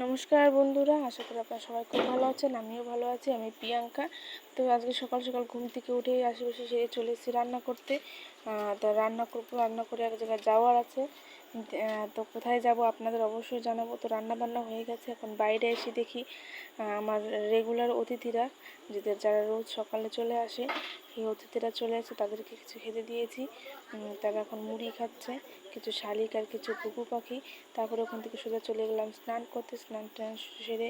নমস্কার বন্ধুরা, আশা করি আপনারা সবাই খুব ভালো আছেন। আমিও ভালো আছি। আমি প্রিয়াঙ্কা। তো আজকে সকাল সকাল ঘুম থেকে উঠে আশেপাশে সেরে চলে এসেছি রান্না করতে। তা রান্না করবো, রান্না করে এক জায়গায় যাওয়ার আছে। তো কোথায় যাব আপনাদের অবশ্যই জানাবো। তো রান্না বান্না হয়ে গেছে। এখন বাইরে এসে দেখি আমার রেগুলার অতিথিরা, যারা রোজ সকালে চলে আসে, সেই অতিথিরা চলে আসে। তাদেরকে কিছু খেতে দিয়েছি। তারা এখন মুড়ি খাচ্ছে, কিছু শালিক আর কিছু কুকু পাখি। তারপরে ওখান থেকে সোজা চলে গেলাম স্নান করতে। স্নান টান সেরে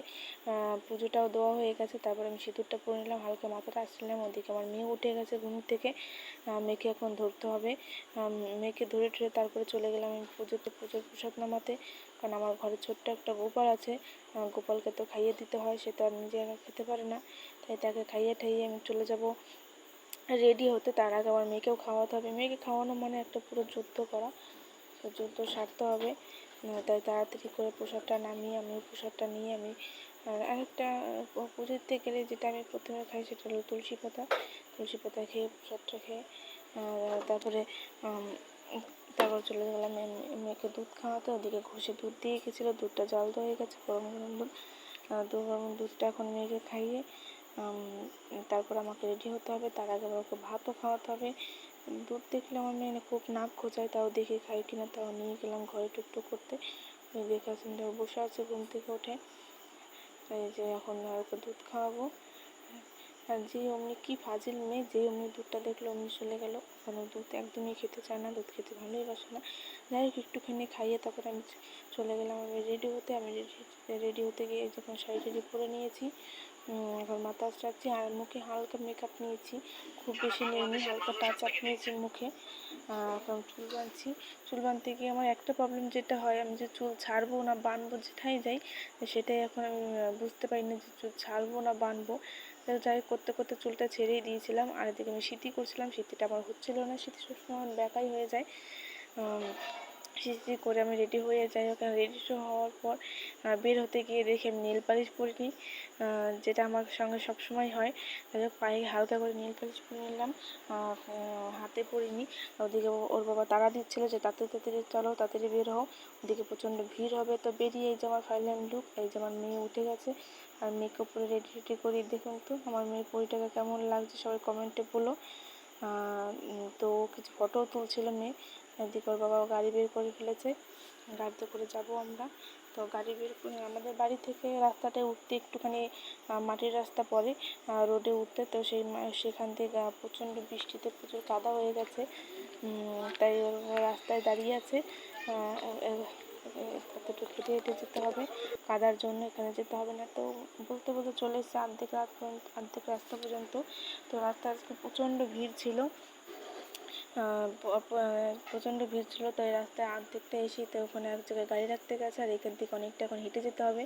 পুজোটাও দেওয়া হয়ে গেছে। তারপরে আমি সিঁদুরটা পরে নিলাম, হালকা মাথাটা আসছিলাম। ওদিকে আমার মেয়ে উঠে গেছে ঘুম থেকে। মেয়েকে এখন ধরতে হবে। মেয়েকে ধরে টরে তারপরে চলে গেলাম আমি পুজোর প্রসাদ নামাতে। কারণ আমার ঘরে ছোট্ট একটা গোপাল আছে। গোপালকে তো খাইয়ে দিতে হয়, সে তো আর নিজে একা খেতে পারে না। তাই তাকে খাইয়ে ঠাইয়ে আমি চলে যাব রেডি হতে। তার আগে আমার মেয়েকেও খাওয়াতে হবে। মেয়েকে খাওয়ানো মানে একটা পুরো যুদ্ধ করা, তো যুদ্ধ সারতে হবে। তাই তাড়াতাড়ি করে প্রসাদটা নামিয়ে আমি প্রসাদটা নিয়ে আমি আরেকটা পুজোতে গেলে যেটা আমি প্রথমে খাই সেটা হলো তুলসী পাতা খেয়ে প্রসাদটা খেয়ে তারপরে তারপর চলে গেলাম মেয়েকে দুধ খাওয়াতে। ওদিকে ঘষে দুধ দিয়ে গেছিলো, দুধটা জাল দেওয়া হয়ে গেছে, গরম গরম দুধটা এখন মেয়েকে খাইয়ে তারপর আমাকে রেডি হতে হবে। তার আগে আমাকে ভাতও খাওয়াতে হবে। দুধ দেখলে আমার মেয়ে খুব নাক খোঁচায়, তাও দেখে খাই কিনা। তাও নিয়ে গেলাম ঘরে টুকটুক করতে। দেখে সুন্দর বসে আছে ঘুম থেকে উঠে। তাই যে এখন ওকে দুধ খাওয়াবো। আর যে অমনি কি ফাজিল মেয়ে, যে অমনি দুধটা দেখলো অমনি চলে গেল। কারণ দুধ একদমই খেতে চায় না, দুধ খেতে ভালোই বাসে না। যাই হোক একটুখানি খাইয়ে তারপরে আমি চলে গেলাম আমি রেডি হতে। আমি রেডি হতে গিয়ে যখন শাড়ি টাড়ি পরে নিয়েছি, এখন মাথা আঁচড়াচ্ছি আর মুখে হালকা মেকআপ নিয়েছি, খুব বেশি নিইনি, হালকা টাচ আপ নিয়েছি মুখে। এখন চুল বাঁধতে গিয়ে আমার একটা প্রবলেম যেটা হয়, আমি যে চুল ছাড়বো না বাঁধবো যেটাই যাই, সেটাই এখন আমি বুঝতে পারি না যে চুল ছাড়বো না বাঁধবো। যাই করতে করতে চুলটা ছেড়েই দিয়েছিলাম। আর এদিকে আমি সিঁথি করছিলাম, সিঁথিটা আমার হচ্ছিলো না। সিঁথি সবসময় আমার ব্যাকাই হয়ে যায়। সিঁথি করে আমি রেডি হয়ে যাই। ওখানে রেডি হওয়ার পর বের হতে গিয়ে দেখি আমি নেল পালিশ পরিনি, যেটা আমার সঙ্গে সবসময় হয়। তাই হোক পায়ে হালকা করে নেল পালিশ পরে নিলাম, হাতে পরিনি। ওদিকে ওর বাবা তাড়া দিচ্ছিলো যে তাড়াতাড়ি চলো, তাড়াতাড়ি বের হও, ওদিকে প্রচণ্ড ভিড় হবে। তো বেরিয়ে এই যে আমার ফাইনাল লুক। এই যে আমার মেয়ে উঠে গেছে আর মেয়েকে উপরে রেডি করি। দেখুন তো আমার মেয়ের পরিটাকে কেমন লাগছে, সবাই কমেন্টে বলো। তো কিছু ফটোও তুলছিল মেয়ে। এদিকে ওর বাবা গাড়ি বের করে ফেলেছে, গাড়িতে করে যাব আমরা। তো গাড়ি বের করে আমাদের বাড়ি থেকে রাস্তাটায় উঠতে একটুখানি মাটির রাস্তা পড়ে রোডে উঠতে। তো সেখান থেকে প্রচণ্ড বৃষ্টিতে প্রচুর কাদা হয়ে গেছে। তাই রাস্তায় দাঁড়িয়ে আছে। কতটা হেঁটে হেঁটে যেতে হবে, কাদার জন্য এখানে যেতে হবে না। তো বলতে বলতে চলে এসেছে অর্ধেক রাস্তা পর্যন্ত। তো রাস্তা আজকে প্রচণ্ড ভিড় ছিল, প্রচণ্ড ভিড় ছিল। তাই রাস্তায় অর্ধেকটা এসেই তো ওখানে এক জায়গায় গাড়ি রাখতে গেছে, আর এখান থেকে অনেকটা এখন হেঁটে যেতে হবে।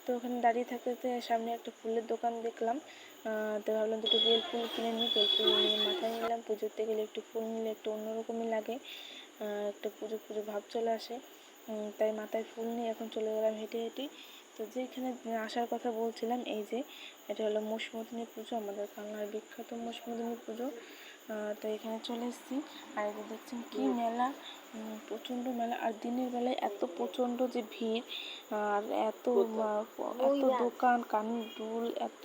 তো ওখানে দাঁড়িয়ে থাকতে সামনে একটা ফুলের দোকান দেখলাম। তো ভাবলাম দুটো বেলফুল কিনে নিই। বেলফুল নিয়ে মাথায় নিলাম। পুজোতে গেলে একটু ফুল নিলে একটু অন্যরকমই লাগে, একটা পুজো পুজো ভাব চলে আসে। তাই মাথায় ফুল নিয়ে এখন চলে গেলাম হেঁটে হেঁটে। তো যেখানে আসার কথা বলছিলাম, এই যে এটা হলো মোষমুদিনী পুজো, আমাদের বাংলার বিখ্যাত মোষমুদিনী পুজো। তো এখানে চলে এসেছি। আর এটা দেখছেন কি মেলা, প্রচণ্ড মেলা। আর দিনের বেলায় এত প্রচণ্ড যে ভিড়, আর এত দোকান, কানের দুল, এত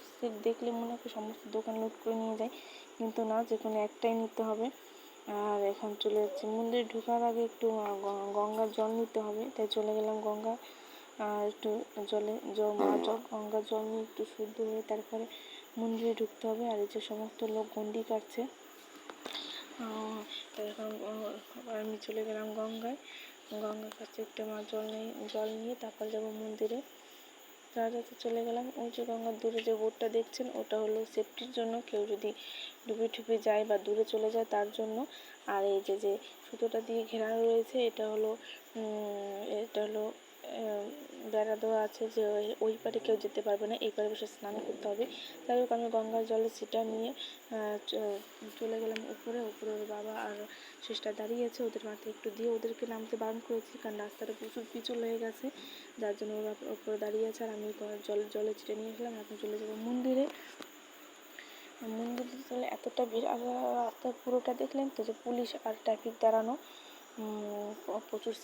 দেখলে মনে হয় সমস্ত দোকান লুট করে নিয়ে যায়, কিন্তু না, যে কোনো একটাই নিতে হবে। আর এখন চলে যাচ্ছি মন্দিরে ঢোকার আগে একটু গঙ্গার জল নিতে হবে। তাই চলে গেলাম গঙ্গা একটু গঙ্গার জল নিয়ে একটু শুদ্ধ হয়ে তারপরে মন্দিরে ঢুকতে হবে। আর এই যে সমস্ত লোক গন্ডি কাটছে। তো এখন আমি চলে গেলাম গঙ্গার কাছে একটু জল নিয়ে তারপর যাবো মন্দিরে। রাজাতে চলে গেলাম। ওই যে গঙ্গার দূরে যে বোটটা দেখছেন, ওটা হলো সেফটির জন্য, কেউ যদি ডুবে যায় বা দূরে চলে যায় তার জন্য। আর এই যে সুতোটা দিয়ে ঘেরানো রয়েছে, এটা হলো বেড়া দেওয়া আছে, যে ওই পারে কেউ যেতে পারবে না, এই পারে বসে স্নান করতে হবে। যাই হোক আমি গঙ্গার জলে সেটা নিয়ে চলে গেলাম উপরে। ওর বাবা আর সিস্টার দাঁড়িয়ে আছে, ওদের মাথায় একটু দিয়ে ওদেরকে নামতে বারণ করেছি, কারণ রাস্তাটা প্রচুর পিছল হয়ে গেছে, যার জন্য ওরা উপরে দাঁড়িয়ে আছে। আর আমি জলে ছিটে নিয়ে আসলাম। এখন চলে যাবো মন্দিরে চলে এতটা ভিড়। আর রাস্তার পুরোটা দেখলেন তো, যে পুলিশ আর ট্রাফিক দাঁড়ানো, প্রচুর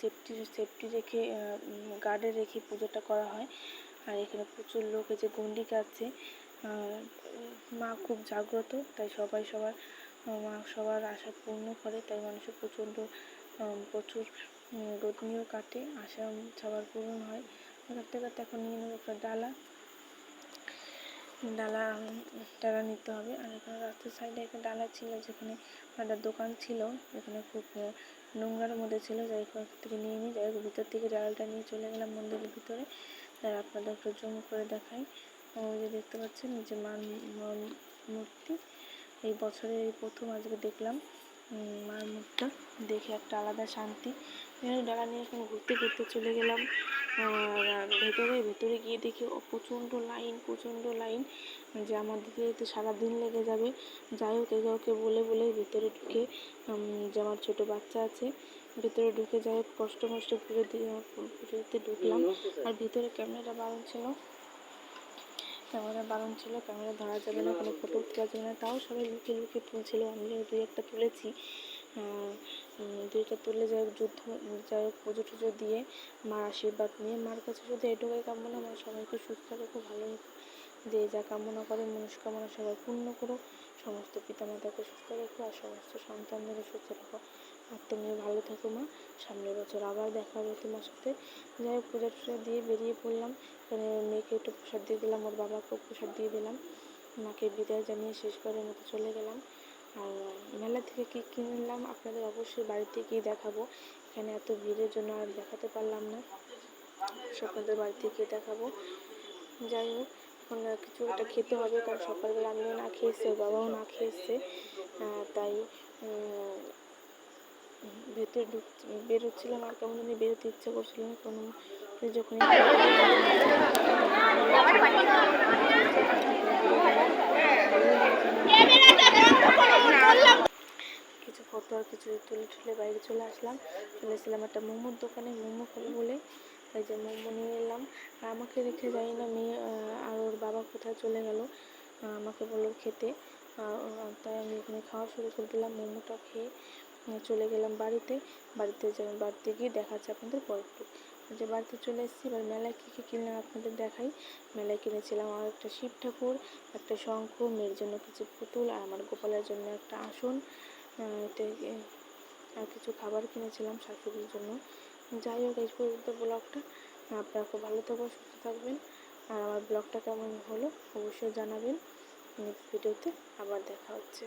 সেফটি রেখে গার্ডে রেখে পুজোটা করা হয়। আর এখানে প্রচুর লোক, এই যে গন্ডি কাটছে। মা খুব জাগ্রত, তাই মা সবার আশা পূর্ণ করে, তাই মানুষের প্রচুর গদনিও কাটে, আশা সবার পূরণ হয়। কাটতে কাটতে এখন নিয়ে নেবো একটা ডালা নিতে হবে। আর এখানে রাস্তার সাইডে একটা ডালা ছিল, যেখানে একটা দোকান ছিল, যেখানে খুব নোংরার মধ্যে ছিল, যাই থেকে নিয়ে নিই। যাই ভিতর থেকে ডালাটা নিয়ে চলে গেলাম মন্দিরের ভিতরে। তাই আপনাদের একটু জুম করে দেখাই। ওই যে দেখতে পাচ্ছেন যে মার মূর্তি, এই বছরের এই প্রথম আজকে দেখলাম মার মুখটা, দেখে একটা আলাদা শান্তি। ডালা নিয়ে এখন ঘুরতে ঘুরতে চলে গেলাম ভেতরে গিয়ে দেখি প্রচণ্ড লাইন, যে আমার দিতে যেতে সারাদিন লেগে যাবে। যাই হোক কাউকে বলে ভেতরে ঢুকে, যে আমার ছোটো বাচ্চা আছে, ভেতরে ঢুকে যাই হোক কষ্ট পুজো দিতে ঢুকলাম। আর ভিতরে ক্যামেরা বারণ ছিল, ক্যামেরা ধরা যাবে না, কোনো ফটো তোলা যাবে না। তাও সবাই লুকিয়ে তুলছিল, আমিও দুই একটা তুলেছি। দুইটা তুলে যাই হোক পুজো টুজো দিয়ে মার আশীর্বাদ নিয়ে, মার কাছে শুধু এটুকুই কামনা, মা সবাইকে সুস্থ রেখো, ভালো রেখো, যে যা কামনা করে মনস্কামনা সবাই পূর্ণ করো, সমস্ত পিতামাতাকে সুস্থ রেখো, আর সমস্ত সন্তানদেরও সুস্থ রেখো, আর তুমিও ভালো থাকো মা, সামনের বছর আবার দেখা হবে তোমার সাথে। যাই হোক পূজা টুজা দিয়ে বেরিয়ে পড়লাম। এখানে মেয়েকে একটু প্রসাদ দিয়ে দিলাম, ওর বাবাকেও প্রসাদ দিয়ে দিলাম, মাকে বিদায় জানিয়ে শেষবারের মতো চলে গেলাম। আর মেলা থেকে কী কিনলাম আপনাদের অবশ্যই বাড়িতে গিয়ে দেখাবো, এখানে এত ভিড়ের জন্য আর দেখাতে পারলাম না, আপনাদের বাড়িতে গিয়ে দেখাবো। যাই হোক এখন কিছু একটা খেতে হবে, কারণ সকালবেলা আমিও না খেয়েছি, ওর বাবাও না খেয়েছে, তাই ভেতরে বেরোচ্ছিলাম, আর কেমন জানি বেরোতে ইচ্ছে করছিল না, কোনো যখন কিছু ফটো আর কিছু তুলে বাইরে চলে এসেছিলাম একটা মোমোর দোকানে, মোমো খাবো বলে, তাই যে মোমো নিয়ে এলাম। আর আমাকে রেখে যাই না, মেয়ে আর ওর বাবা কোথায় চলে গেল, আমাকে বললো খেতে, তাই আমি এখানে খাওয়া শুরু করে দিলাম। মোমোটা খেয়ে চলে গেলাম বাড়িতে গিয়ে দেখাচ্ছি আপনাদের পরেরটু। যে বাড়িতে চলে এসেছি, এবার মেলায় কী কিনলাম আপনাদের দেখাই। মেলায় কিনেছিলাম আর একটা শিব ঠাকুর, একটা শঙ্খ, মেয়ের জন্য কিছু পুতুল, আর আমার গোপালের জন্য একটা আসন, আর কিছু খাবার কিনেছিলাম শাশুড়ির জন্য। যাই হোক এই পর্যন্ত ব্লগটা, আপনারা খুব ভালো থাকবেন, সুস্থ থাকবেন, আর আমার ব্লগটা কেমন হলো অবশ্যই জানাবেন। নেক্সট ভিডিওতে আবার দেখা হচ্ছে।